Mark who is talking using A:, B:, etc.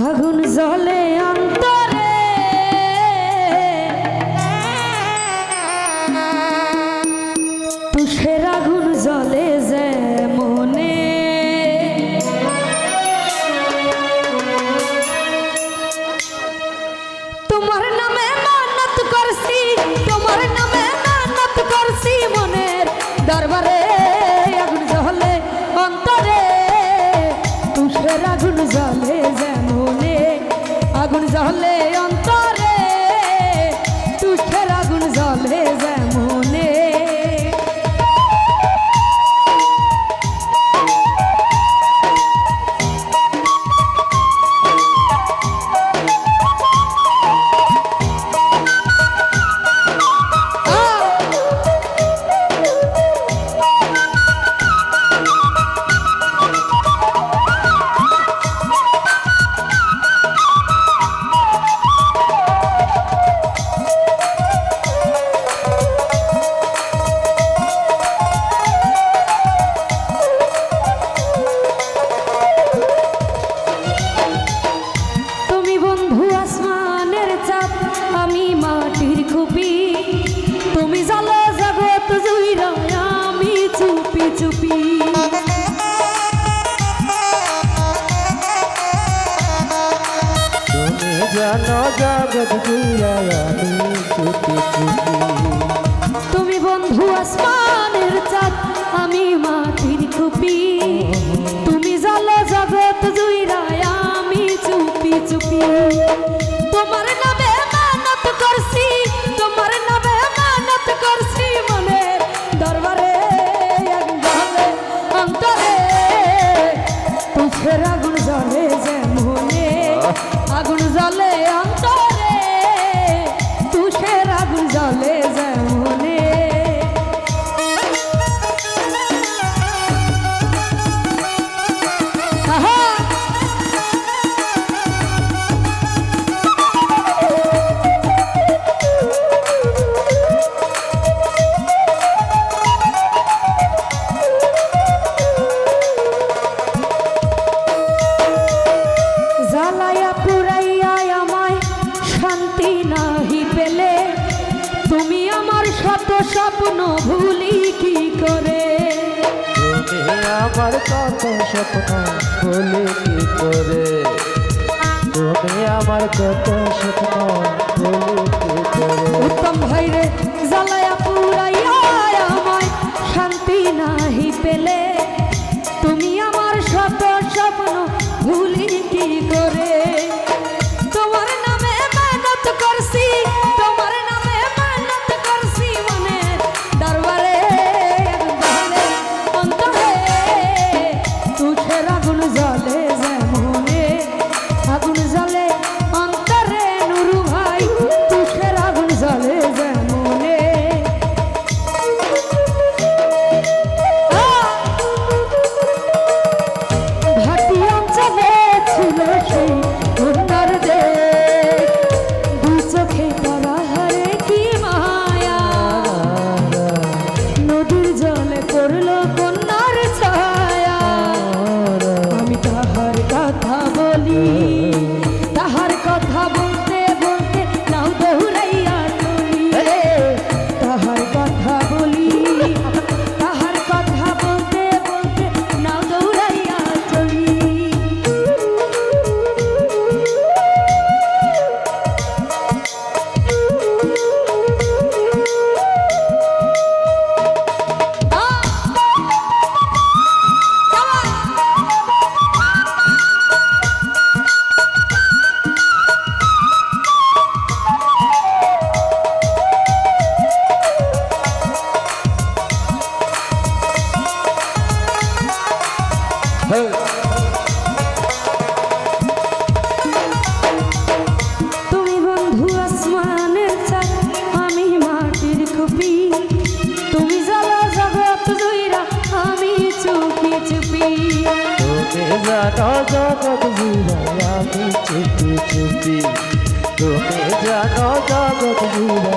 A: আগুন জ্বলে অন্তরে তুষের আগুন জ্বলে যে মনে তোমার নামে মানত করছি তোমার নামে মানত করছি মনের দরবারে আগুন জ্বলে অন্তরে তুষের আগুন জ্বলে যে মনে আগুন জ্বলে অন্তরে তুষের আগুন জ্বলে যে মনে চুপি
B: তুমি জানো জগৎ জুড়ে আমি চুপি চুপি
A: তুমি বন্ধু আসমানের চাঁদ আমি মাটির খুপি তুমি জানো জগৎ জুড়ে আমি চুপি চুপি তোমার নামে মানত করছি তোমার নামে মানত করছি মনে দরবারে তুষের আগুন জ্বলে যে মনে আগুন জ্বলে অন্তরে তুষের আগুন জ্বলে যে মনে জ্বালায়া পুরাইয়া আমায় শান্তি নাহি পেলে তুমি আমার শত স্বপ্ন ভুলি কি করে
B: তুমি আমার কত স্বপ্ন ভুলি কি করে তুমি আমার কত স্বপ্ন ভুলি কি করে
A: উত্তম ভাইরে জ্বালায়া পুরাইয়া আমায় শান্তি নাহি পেলে তুমি আমার শত স্বপ্ন ভুলি কি করে তোমার নামে মানত করছি তোমার নামে মানত করছি মনে দরবারে জ্বলে অন্তরে তুষের আগুন জ্বলে যে মনে আগুন জ্বলে অন্তরে নুরু ভাই তুষের আগুন জ্বলে যে মনে ভাটি অঞ্চলে ছিল সেই কন্যার দেশ দু চোখে তারা হারে কি মায়া নদীর জলে করলো কন্যার ছায়া আমি তাহার কথা বলি তাহার কথা বলতে বলতে নাও দৌড়াইয়া চলি তাহার কথা বলি তাহার কথা বলতে বলতে নাও দৌড়াইয়া চলি তুমি বন্ধু আসমানের চাঁদ আমি মাটির খুপি তুমি জ্বালা জগৎ জুইরা আমি চুপি চুপি
B: তুমি জানো জগৎ জুড়ে আমি চুপি চুপি তুমি জানো জগৎ জুড়ে